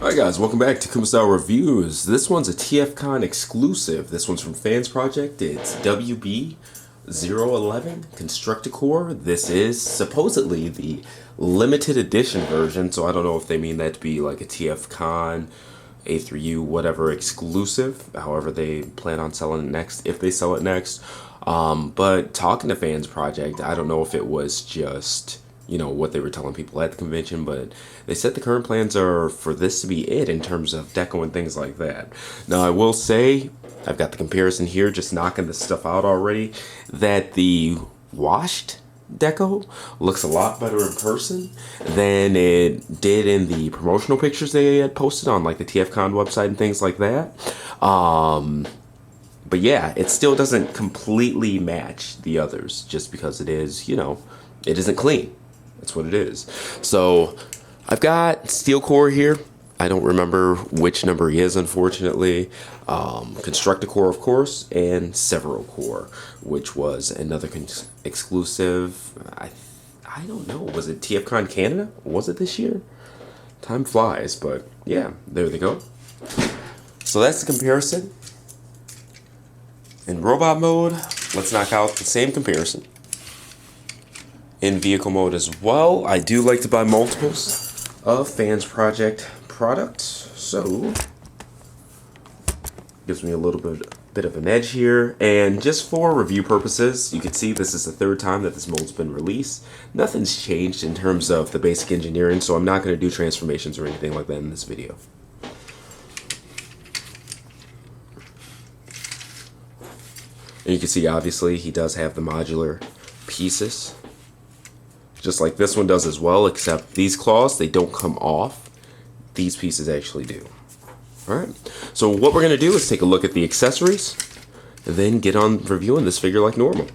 Alright guys, welcome back to Kumastyle Reviews. This one's a TFCon exclusive. This one's from Fansproject. It's WB011 Constructo. This is supposedly the limited edition version, so I don't know if they mean that to be like a TFCon, A3U, whatever exclusive. However they plan on selling it next, if they sell it next. But talking to Fansproject, I don't know if it was just, you know, what they were telling people at the convention, but they said the current plans are for this to be it in terms of deco and things like that. Now, I will say, I've got the comparison here, just knocking this stuff out already, that the washed deco looks a lot better in person than it did in the promotional pictures they had posted on like the TFCon website and things like that. But yeah, it still doesn't completely match the others just because it is, you know, it isn't clean. That's what it is. So I've got steel core here. I don't remember which number he is, unfortunately. Constructo core, of course, and Severo core, which was another exclusive. I don't know. Was it TFCon Canada? Was it this year? Time flies, but yeah, there they go. So that's the comparison. In robot mode, let's knock out the same comparison. In vehicle mode as well, I do like to buy multiples of Fansproject products, so gives me a little bit of an edge here. And just for review purposes, you can see this is the third time that this mold's been released. Nothing's changed in terms of the basic engineering, so I'm not going to do transformations or anything like that in this video. And you can see, obviously, he does have the modular pieces, just like this one does as well, except these claws, they don't come off. These pieces actually do. Alright, so what we're going to do is take a look at the accessories, and then get on reviewing this figure like normal.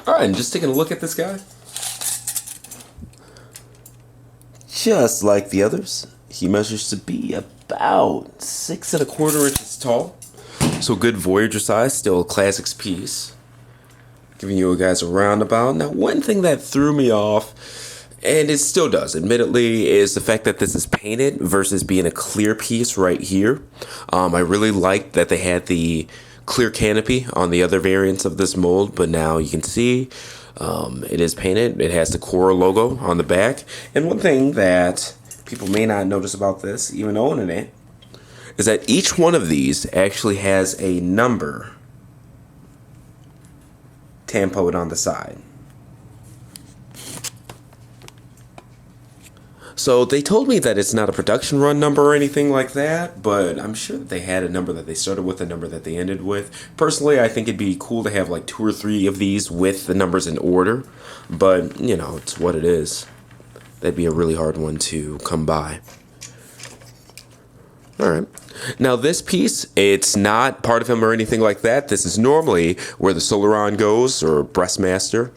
Alright, and just taking a look at this guy. Just like the others, he measures to be about 6 1/4 inches tall. So good Voyager size, still a classics piece. Giving you guys a roundabout. Now, one thing that threw me off, and it still does, admittedly, is the fact that this is painted versus being a clear piece right here. I really liked that they had the clear canopy on the other variants of this mold, but now you can see it is painted. It has the core logo on the back. And one thing that people may not notice about this, even owning it, is that each one of these actually has a number tampoed on the side. So they told me that it's not a production run number or anything like that, but I'm sure that they had a number that they started with, a number that they ended with. Personally, I think it'd be cool to have like 2 or 3 of these with the numbers in order, but you know, it's what it is. That'd be a really hard one to come by. Alright, now this piece, it's not part of him or anything like that. This is normally where the Solaron goes, or Breastmaster.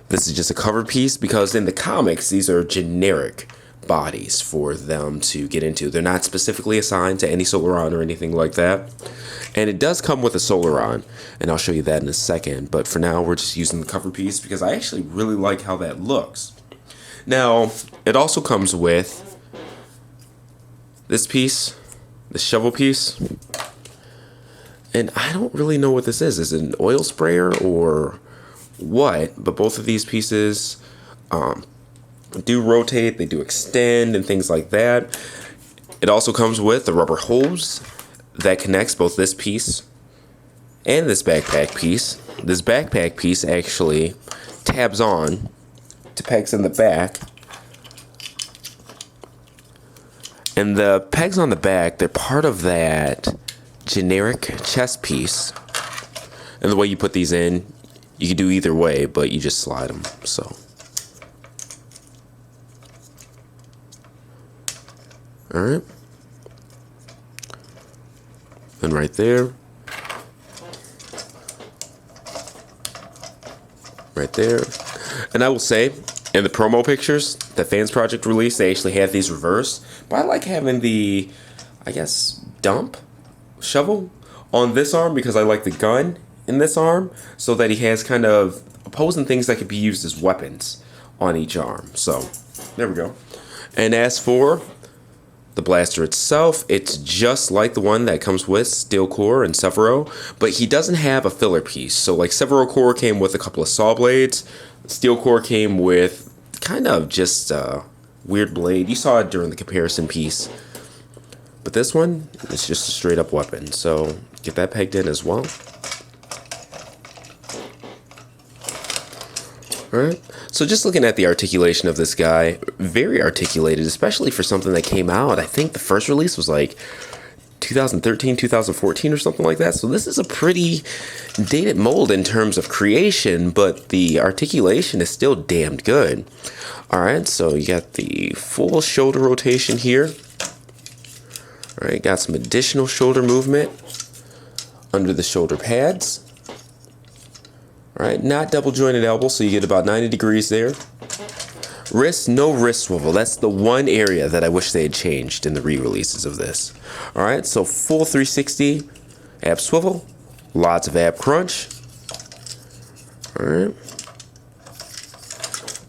This is just a cover piece because in the comics, these are generic bodies for them to get into. They're not specifically assigned to any Solaron or anything like that. And it does come with a Solaron, and I'll show you that in a second. But for now, we're just using the cover piece because I actually really like how that looks. Now, it also comes with this piece, the shovel piece, and I don't really know what this is. Is it an oil sprayer or what? But both of these pieces do rotate, they do extend and things like that. It also comes with the rubber hose that connects both this piece and this backpack piece. This backpack piece actually tabs on to pegs in the back. And the pegs on the back, they're part of that generic chest piece. And the way you put these in, you can do either way, but you just slide them, so. Alright. And right there. Right there. And I will say, in the promo pictures that Fansproject released, they actually have these reversed. But I like having the, I guess, dump shovel on this arm because I like the gun in this arm, so that he has kind of opposing things that could be used as weapons on each arm. So there we go. And as for the blaster itself, it's just like the one that comes with Steel Core and Severo, but he doesn't have a filler piece. So like Severo Core came with a couple of saw blades, Steel Core came with kind of just a weird blade. You saw it during the comparison piece. But this one is just a straight up weapon. So get that pegged in as well. Alright, so just looking at the articulation of this guy, very articulated, especially for something that came out, I think the first release was like 2013, 2014 or something like that. So this is a pretty dated mold in terms of creation, but the articulation is still damned good. Alright, so you got the full shoulder rotation here. Alright, got some additional shoulder movement under the shoulder pads. Alright, not double jointed elbow, so you get about 90 degrees there. Wrist, no wrist swivel. That's the one area that I wish they had changed in the re-releases of this. Alright, so full 360 ab swivel, lots of ab crunch. Alright.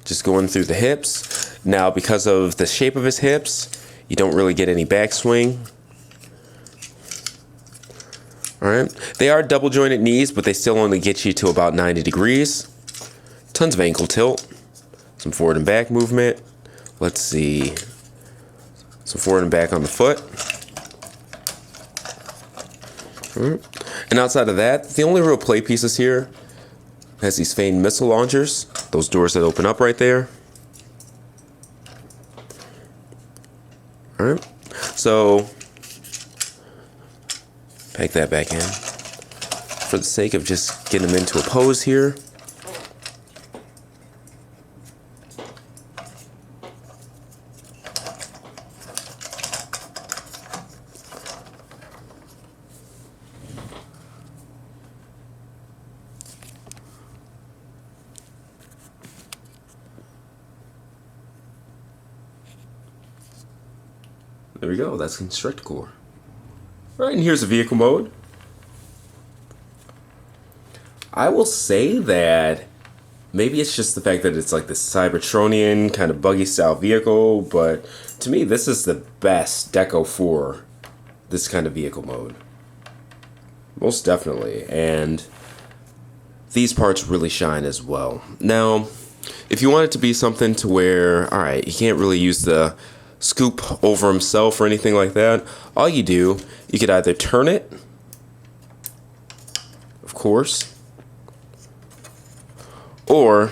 Just going through the hips. Now, because of the shape of his hips, you don't really get any backswing. Alright, they are double jointed knees, but they still only get you to about 90 degrees. Tons of ankle tilt. Some forward and back movement. Let's see. Some forward and back on the foot. Alright. And outside of that, the only real play pieces here has these feigned missile launchers. Those doors that open up right there. Alright, so peg that back in for the sake of just getting them into a pose here. There we go, that's Constructo. Alright, and here's the vehicle mode. I will say that maybe it's just the fact that it's like this Cybertronian kind of buggy style vehicle, but to me this is the best deco for this kind of vehicle mode. Most definitely, and these parts really shine as well. Now, if you want it to be something to where, alright, you can't really use the scoop over himself or anything like that, all you do, you could either turn it, of course, or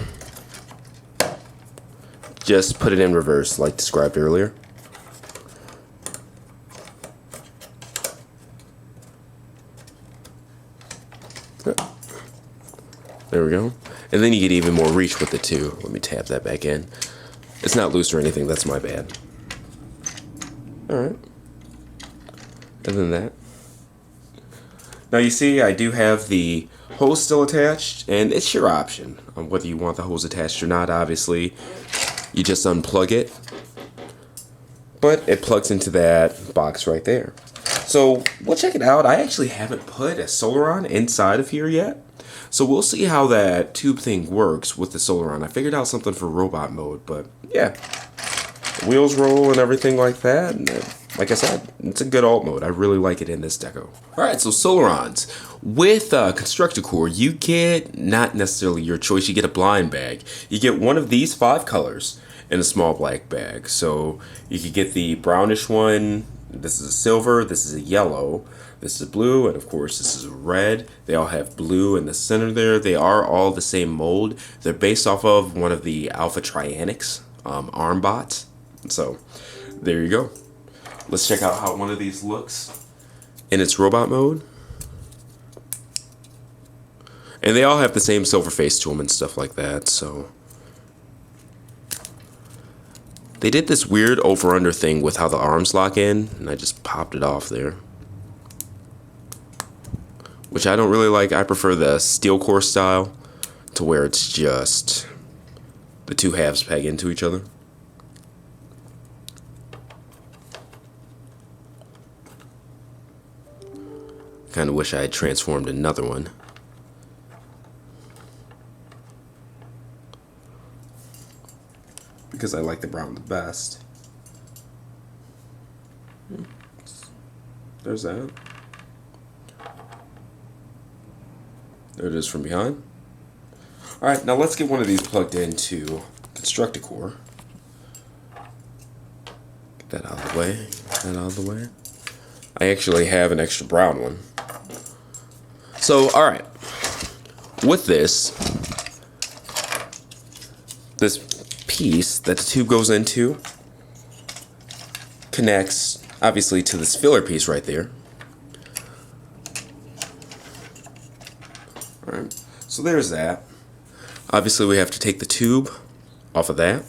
just put it in reverse like described earlier. There we go. And then you get even more reach with it too. Let me tap that back in. It's not loose or anything, that's my bad. Alright. And then that. Now you see I do have the hose still attached, and it's your option on whether you want the hose attached or not. Obviously, you just unplug it. But it plugs into that box right there. So we'll check it out. I actually haven't put a Solaron inside of here yet. So we'll see how that tube thing works with the Solaron. I figured out something for robot mode, but yeah. Wheels roll and everything like that. And like I said, it's a good alt mode. I really like it in this deco. Alright, so Solarons. With Constructo Core, you get not necessarily your choice, you get a blind bag. You get one of these 5 colors in a small black bag. So you could get the brownish one. This is a silver, this is a yellow, this is blue, and of course this is a red. They all have blue in the center there. They are all the same mold. They're based off of one of the Alpha Trianics arm bots. So there you go. Let's check out how one of these looks in its robot mode. And they all have the same silver face to them and stuff like that, so they did this weird over-under thing with how the arms lock in, and I just popped it off there, which I don't really like. I prefer the steel core style to where it's just the two halves peg into each other. Kind of wish I had transformed another one. because I like the brown the best. There's that. There it is from behind. Alright, now let's get one of these plugged into Constructo. Get that out of the way. Get that out of the way. I actually have an extra brown one. So, alright. With this piece that the tube goes into connects, obviously, to this filler piece right there. Alright, so there's that. Obviously, we have to take the tube off of that.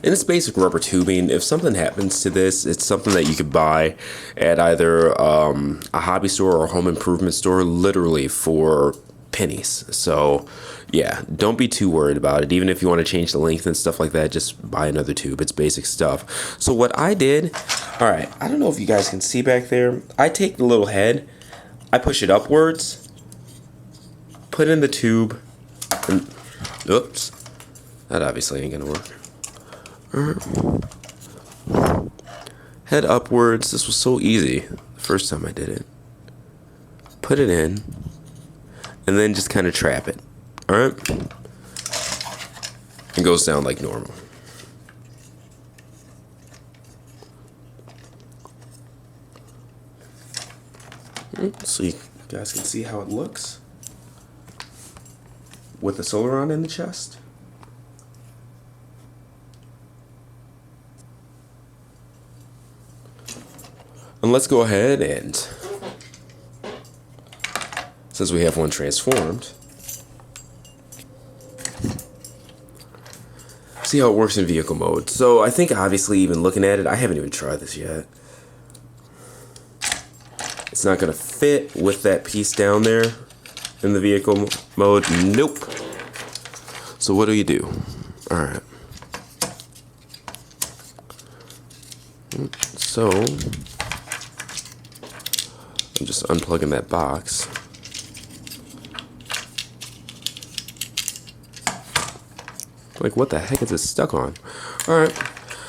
And it's basic rubber tubing. If something happens to this, it's something that you could buy at either a hobby store or a home improvement store, literally for pennies. So yeah, don't be too worried about it. Even if you want to change the length and stuff like that, just buy another tube. It's basic stuff. So what I did, all right, I don't know if you guys can see back there. I take the little head, I push it upwards, put in the tube, and oops, that obviously ain't gonna work. Head upwards. This was so easy the first time I did it. Put it in, and then just kind of trap it. Alright? It goes down like normal. So you guys can see how it looks with the Solaron in the chest. And let's go ahead and, since we have one transformed, see how it works in vehicle mode. So I think obviously even looking at it, I haven't even tried this yet. It's not going to fit with that piece down there in the vehicle mode. Nope. So what do? Alright. So I'm just unplugging that box. Like, what the heck is it stuck on? Alright,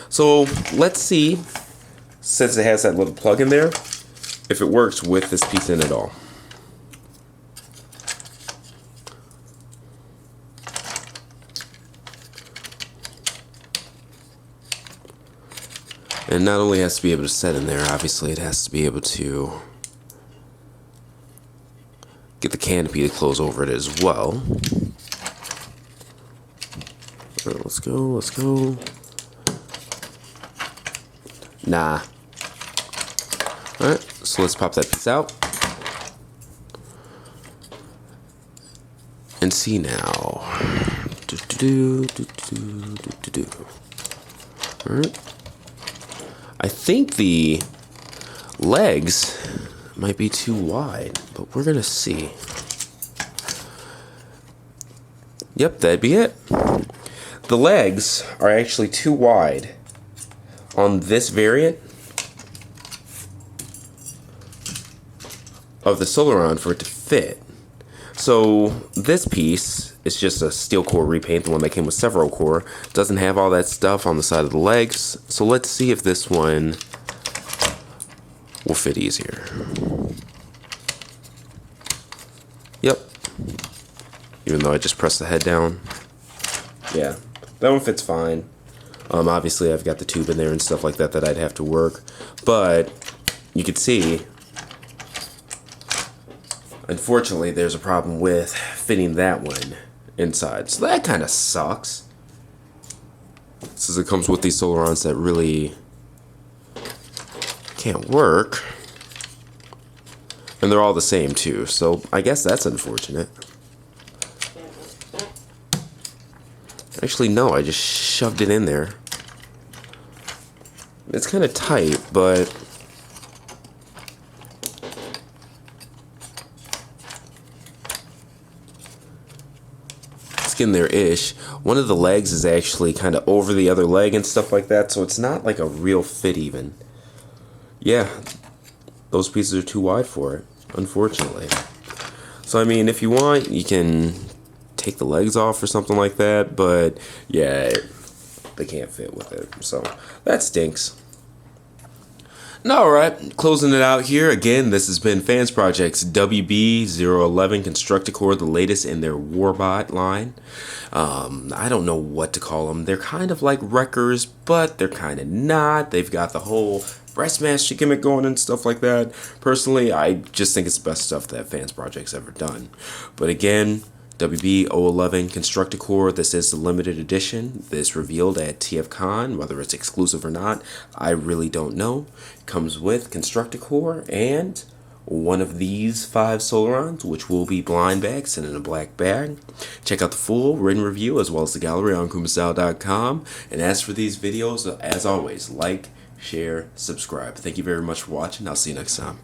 so let's see, since it has that little plug in there, if it works with this piece in at all. And not only has to be able to set in there, obviously it has to be able to get the canopy to close over it as well. Alright, let's go, let's go. Nah. Alright, so let's pop that piece out. And see now. Alright. I think the legs might be too wide, but we're gonna see. Yep, that'd be it. The legs are actually too wide on this variant of the Solaron for it to fit. So this piece is just a steel core repaint, the one that came with several core. Doesn't have all that stuff on the side of the legs. So let's see if this one will fit easier. Yep. Even though I just pressed the head down. Yeah, that one fits fine. Obviously I've got the tube in there and stuff like that that I'd have to work. But you can see, unfortunately, there's a problem with fitting that one inside. So that kind of sucks. Since it comes with these Solarons that really can't work. And they're all the same too. So I guess that's unfortunate. Actually, no, I just shoved it in there. It's kind of tight, but in there-ish. One of the legs is actually kind of over the other leg and stuff like that, so it's not like a real fit even. Yeah, those pieces are too wide for it, unfortunately. So I mean, if you want, you can take the legs off or something like that, but yeah, they can't fit with it, so that stinks. Alright, closing it out here. Again, this has been Fansproject's WB011 Constructo, the latest in their Warbot line. I don't know what to call them. They're kind of like wreckers, but they're kind of not. They've got the whole breastmaster gimmick going and stuff like that. Personally, I just think it's the best stuff that Fansproject's ever done. But again, WB011 Constructo, this is the limited edition. This revealed at TFCon, whether it's exclusive or not, I really don't know. It comes with Constructo and one of these 5 Solarons, which will be blind bags and in a black bag. Check out the full written review as well as the gallery on kumasao.com. And as for these videos, as always, like, share, subscribe. Thank you very much for watching. I'll see you next time.